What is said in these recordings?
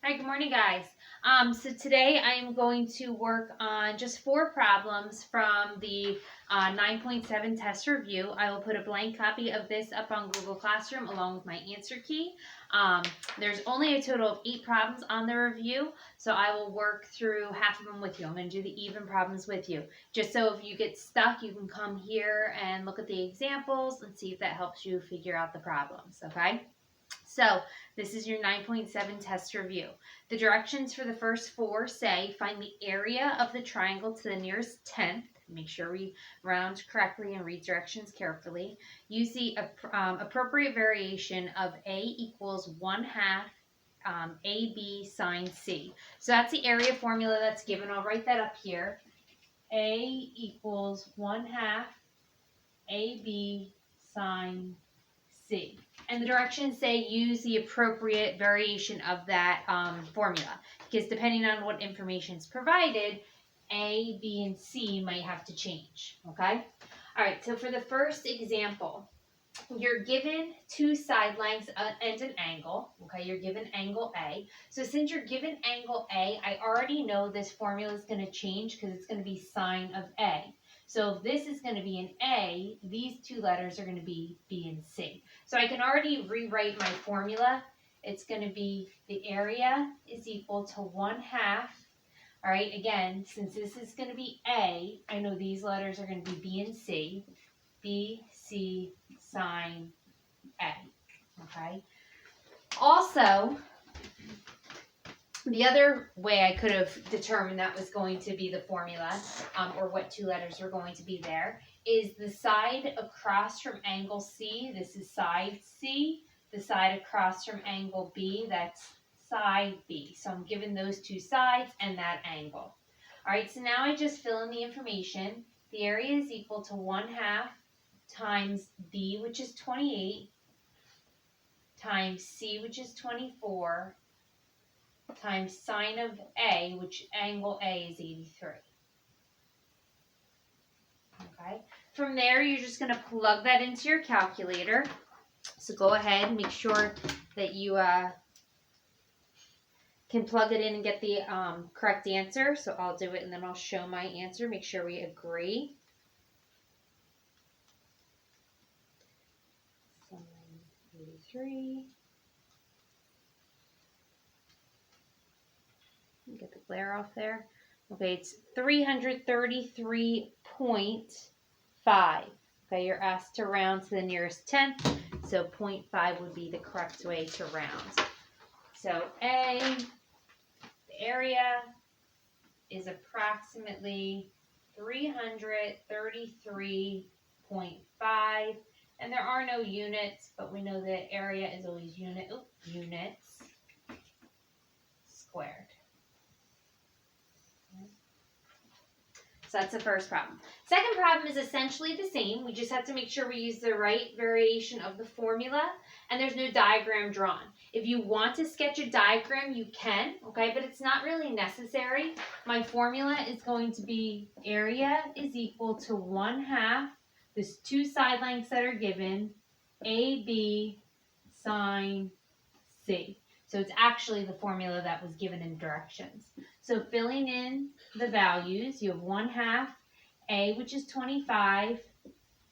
Hi, good morning, guys. So today I am going to work on just 4 problems from the 9.7 test review. I will put a blank copy of this up on Google Classroom along with my answer key. Um, there's only a total of 8 problems on the review, so I will work through half of them with you. I'm going to do the even problems with you. Just so if you get stuck, you can come here and look at the examples and see if that helps you figure out the problems, okay? So this is your 9.7 test review. The directions for the first 4 say find the area of the triangle to the nearest tenth. Make sure we round correctly and read directions carefully. Use the appropriate variation of A equals 1/2 AB sine C. So that's the area formula that's given. I'll write that up here. A equals 1/2 AB sine C. And the directions say use the appropriate variation of that formula, because depending on what information is provided, A, B, and C might have to change, okay? All right, so for the first example, you're given 2 side lengths and an angle, okay? You're given angle A. So since you're given angle A, I already know this formula is going to change because it's going to be sine of A. So if this is going to be an A, these 2 letters are going to be B and C. So I can already rewrite my formula. It's going to be the area is equal to 1/2. All right, again, since this is going to be A, I know these letters are going to be B and C. B, C, sine A. Okay. Also, the other way I could have determined that was going to be the formula, or what 2 letters were going to be there, is the side across from angle C. This is side C. The side across from angle B, that's side B. So I'm given those 2 sides and that angle. All right, so now I just fill in the information. The area is equal to 1/2 times B, which is 28, times C, which is 24, times sine of A, which angle A is 83. Okay. From there, you're just going to plug that into your calculator. So go ahead and make sure that you can plug it in and get the correct answer. So I'll do it and then I'll show my answer. Make sure we agree. Sine 83. Get the glare off there. Okay, it's 333.5. Okay, you're asked to round to the nearest tenth, so 0.5 would be the correct way to round. So A, the area is approximately 333.5, and there are no units, but we know that area is always units squared. So that's the first problem. Second problem is essentially the same. We just have to make sure we use the right variation of the formula, and there's no diagram drawn. If you want to sketch a diagram, you can, okay, but it's not really necessary. My formula is going to be area is equal to 1/2. There's 2 side lengths that are given, AB sine C. So it's actually the formula that was given in directions. So filling in the values, you have 1/2 A, which is 25,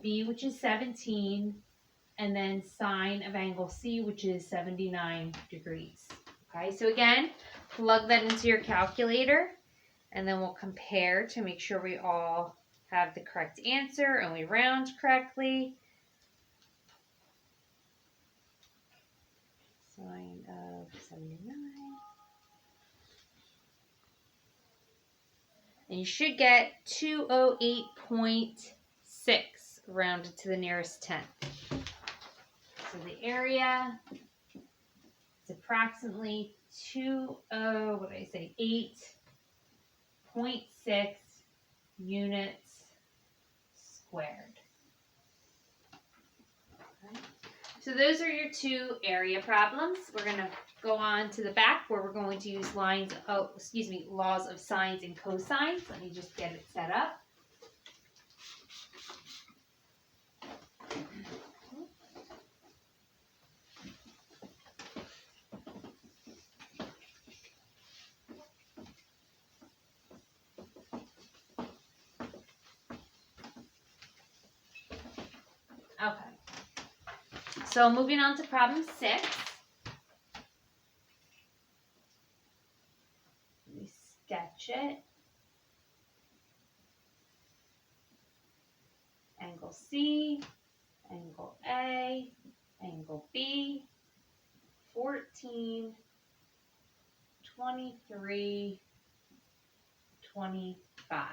B, which is 17, and then sine of angle C, which is 79 degrees. Okay, so again, plug that into your calculator, and then we'll compare to make sure we all have the correct answer and we round correctly. Sine of 79. And you should get 208.6 rounded to the nearest tenth. So the area is approximately 8.6 units squared. Okay. So those are your 2 area problems. We're going to go on to the back where we're going to use laws of sines and cosines. Let me just get it set up. Okay. So moving on to problem 6. Let me sketch it. Angle C, angle A, angle B, 14, 23, 25.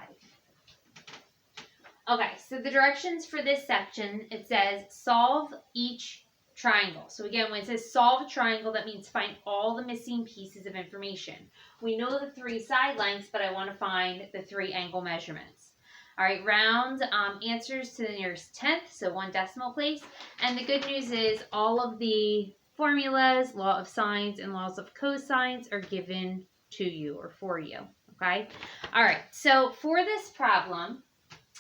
Okay, so the directions for this section, it says solve each triangle. So again, when it says solve a triangle, that means find all the missing pieces of information. We know the 3 side lengths, but I want to find the 3 angle measurements. All right, round answers to the nearest tenth, so 1 decimal place. And the good news is all of the formulas, law of sines, and laws of cosines are given to you or for you. Okay? All right, so for this problem,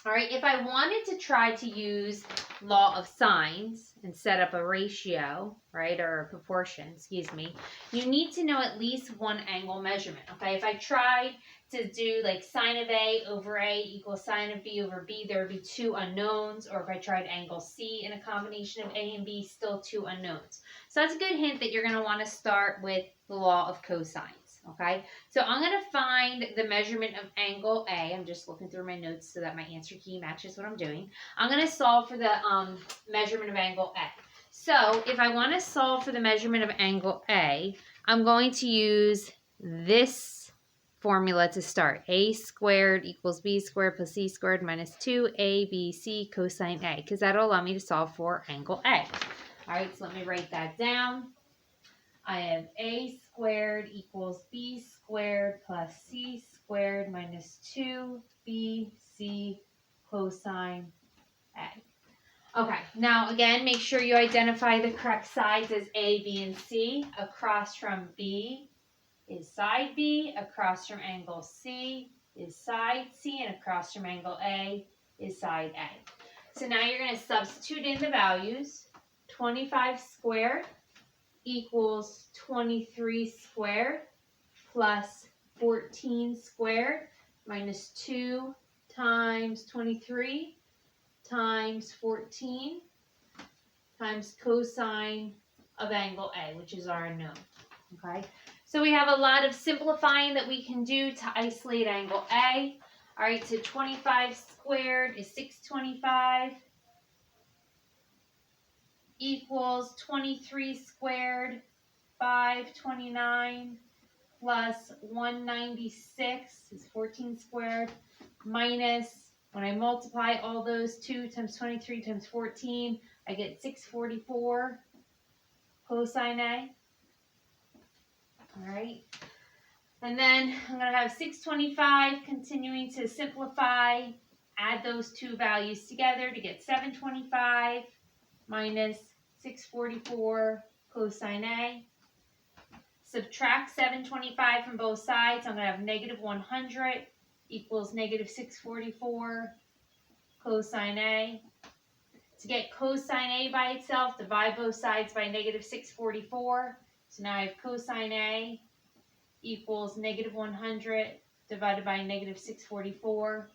all right, if I wanted to try to use law of sines and set up a ratio, right, or a proportion, excuse me, you need to know at least 1 angle measurement, okay? If I tried to do like sine of A over A equals sine of B over B, there would be 2 unknowns, or if I tried angle C in a combination of A and B, still 2 unknowns. So that's a good hint that you're going to want to start with the law of cosines. Okay, so I'm going to find the measurement of angle A. I'm just looking through my notes so that my answer key matches what I'm doing. I'm going to solve for the measurement of angle A. So if I want to solve for the measurement of angle A, I'm going to use this formula to start. A squared equals B squared plus C squared minus 2ABC cosine A, because that'll allow me to solve for angle A. All right, so let me write that down. I have A squared equals B squared plus C squared minus 2BC cosine A. Okay, now again, make sure you identify the correct sides as A, B, and C. Across from B is side B, across from angle C is side C, and across from angle A is side A. So now you're going to substitute in the values. 25 squared equals 23 squared plus 14 squared minus 2 times 23 times 14 times cosine of angle A, which is our unknown. Okay, so we have a lot of simplifying that we can do to isolate angle A. All right, so 25 squared is 625 equals 23 squared, 529 plus 196 is 14 squared minus, when I multiply all those, 2 times 23 times 14, I get 644 cosine A. All right. And then I'm going to have 625 continuing to simplify, add those 2 values together to get 725 minus 644 cosine A. Subtract 725 from both sides. I'm going to have negative 100 equals negative 644 cosine A. To get cosine A by itself, divide both sides by negative 644. So now I have cosine A equals negative 100 divided by negative 644.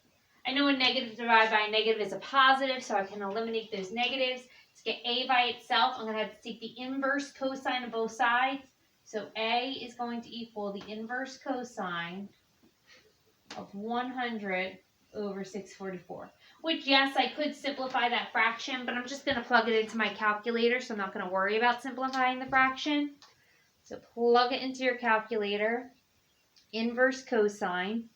I know a negative divided by a negative is a positive, so I can eliminate those negatives. To get A by itself, I'm going to have to take the inverse cosine of both sides. So A is going to equal the inverse cosine of 100 over 644. Which, yes, I could simplify that fraction, but I'm just going to plug it into my calculator, so I'm not going to worry about simplifying the fraction. So plug it into your calculator. Inverse cosine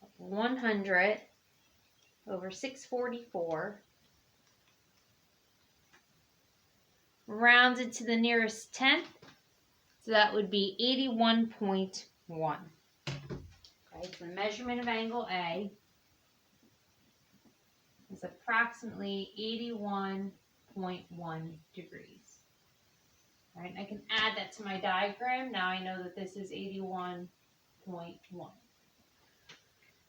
of 100 over 644. Rounded to the nearest tenth, so that would be 81.1. Okay, so the measurement of angle A is approximately 81.1 degrees. All right, I can add that to my diagram. Now I know that this is 81.1.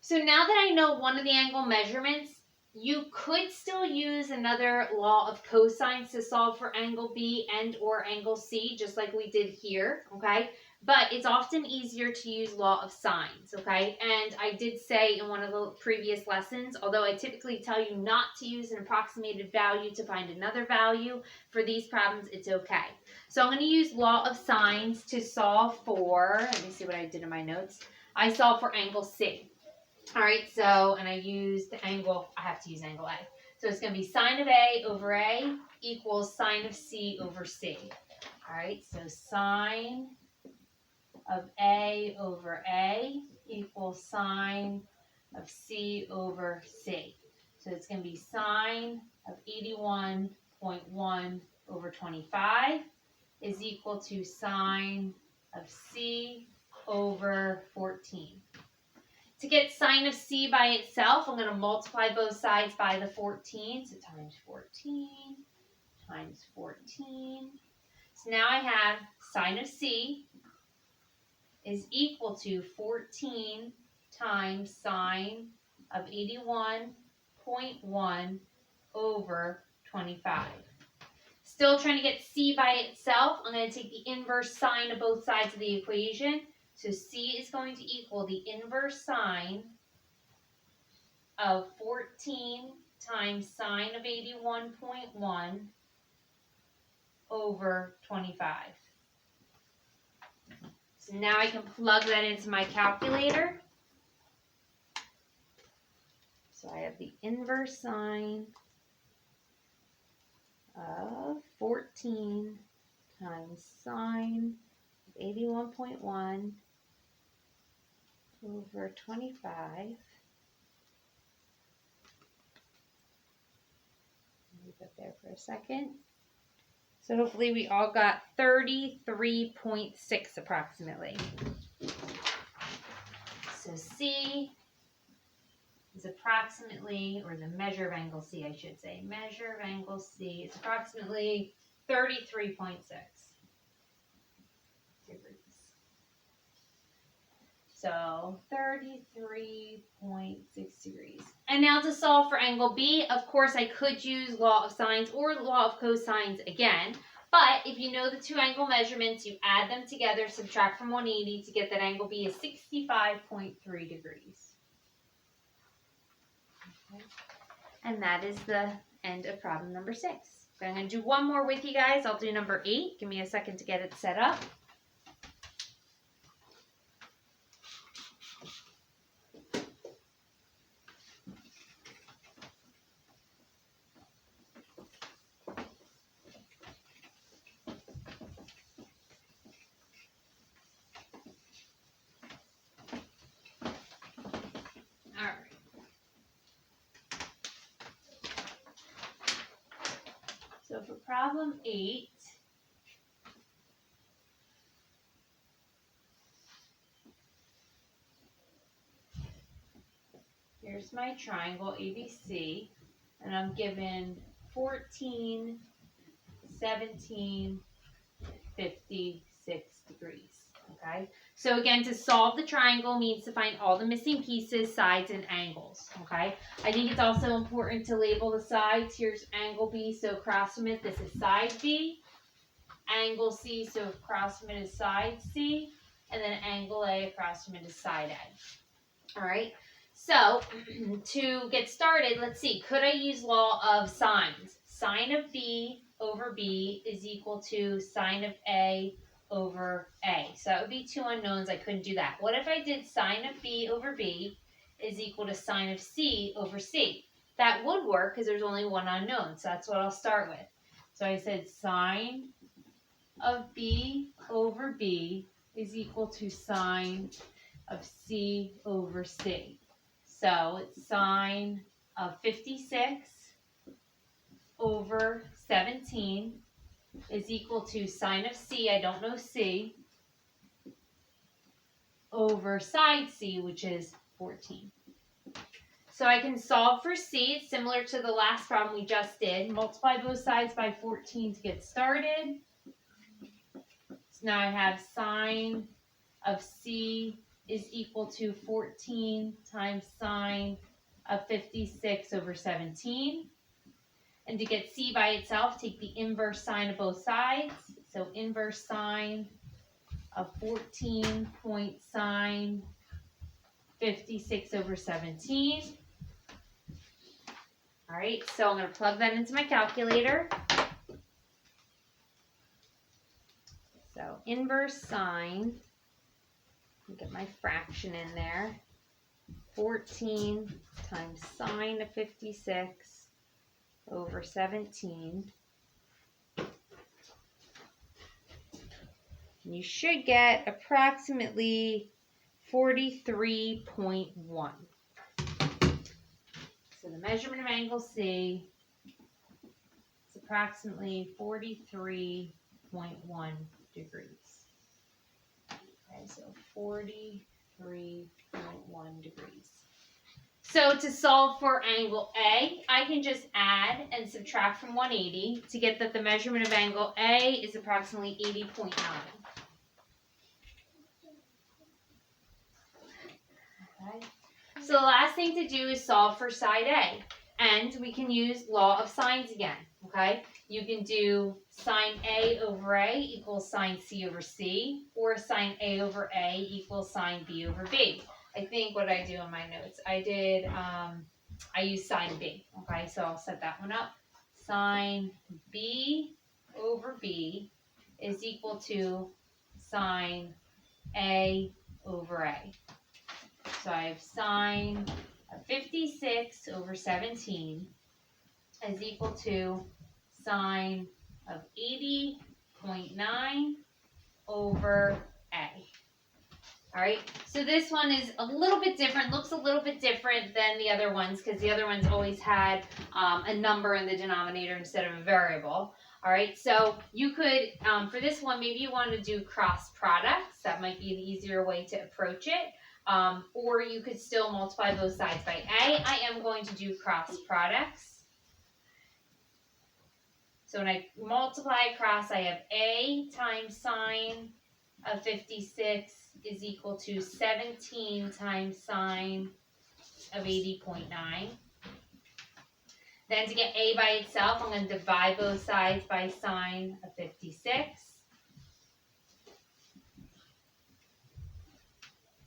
So now that I know one of the angle measurements, You could still use another law of cosines to solve for angle B and or angle C, just like we did here, okay? But it's often easier to use law of sines, okay? And I did say in one of the previous lessons, although I typically tell you not to use an approximated value to find another value, for these problems, it's okay. So I'm going to use law of sines to solve for, let me see what I did in my notes. I solved for angle C. All right, so, and I used the angle, I have to use angle A. So it's going to be sine of A over A equals sine of C over C. All right, so sine of A over A equals sine of C over C. So it's going to be sine of 81.1 over 25 is equal to sine of C over 14. To get sine of C by itself, I'm going to multiply both sides by the 14. So times 14 times 14. So now I have sine of C is equal to 14 times sine of 81.1 over 25. Still trying to get C by itself, I'm going to take the inverse sine of both sides of the equation. So C is going to equal the inverse sine of 14 times sine of 81.1 over 25. So now I can plug that into my calculator. So I have the inverse sine of 14 times sine of 81.1 over 25. Leave it there for a second. So hopefully we all got 33.6 approximately. So C is approximately, or the measure of angle C, I should say. Measure of angle C is approximately 33.6 degrees. So 33.6 degrees. And now to solve for angle B, of course I could use law of sines or law of cosines again. But if you know the two angle measurements, you add them together, subtract from 180 to get that angle B is 65.3 degrees. Okay. And that is the end of problem number 6. Okay, I'm going to do one more with you guys. I'll do number 8. Give me a second to get it set up. So for problem 8, here's my triangle ABC, and I'm given 14, 17, 56 degrees. Okay, so again, to solve the triangle means to find all the missing pieces, sides, and angles. Okay, I think it's also important to label the sides. Here's angle B, so across from it, this is side B. Angle C, so across from it is side C. And then angle A, across from it is side A. All right, so to get started, let's see, could I use law of sines? Sine of B over B is equal to sine of A over A. So that would be two unknowns. I couldn't do that. What if I did sine of B over B is equal to sine of C over C? That would work because there's only one unknown. So that's what I'll start with. So I said sine of B over B is equal to sine of C over C. So it's sine of 56 over 17 is equal to sine of C, I don't know C, over side C, which is 14. So I can solve for C. It's similar to the last problem we just did. Multiply both sides by 14 to get started. So now I have sine of C is equal to 14 times sine of 56 over 17. And to get c by itself, take the inverse sine of both sides. So inverse sine of 14 point sine 56 over 17. All right, so I'm going to plug that into my calculator. So inverse sine, get my fraction in there, 14 times sine of 56 over 17. And you should get approximately 43.1. So the measurement of angle C is approximately 43.1 degrees. Okay, so 43.1 degrees. So to solve for angle A, I can just add and subtract from 180 to get that the measurement of angle A is approximately 80.9. Okay. So the last thing to do is solve for side A. And we can use law of sines again, okay? You can do sine A over A equals sine C over C, or sine A over A equals sine B over B. I think what I do in my notes, I use sine B, okay? So I'll set that one up. Sine B over B is equal to sine A over A. So I have sine of 56 over 17 is equal to sine of 80.9 over A. All right, so this one is a little bit different, looks a little bit different than the other ones because the other ones always had a number in the denominator instead of a variable. All right, so you could, for this one, maybe you want to do cross products. That might be the easier way to approach it. Or you could still multiply both sides by A. I am going to do cross products. So when I multiply across, I have A times sine of 56 is equal to 17 times sine of 80.9. Then to get A by itself, I'm going to divide both sides by sine of 56.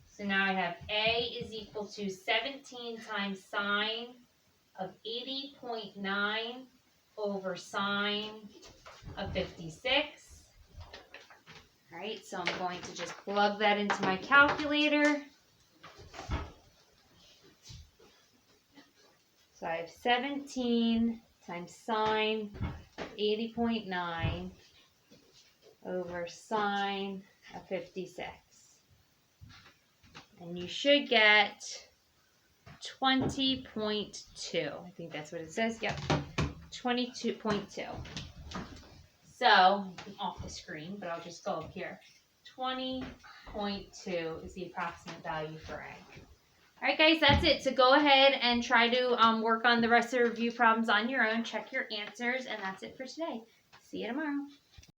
So now I have A is equal to 17 times sine of 80.9 over sine of 56. All right, so I'm going to just plug that into my calculator. So I have 17 times sine of 80.9 over sine of 56. And you should get 20.2. I think that's what it says. Yep, 22.2. So, off the screen, but I'll just go up here. 20.2 is the approximate value for A. All right, guys, that's it. So go ahead and try to work on the rest of the review problems on your own. Check your answers, and that's it for today. See you tomorrow.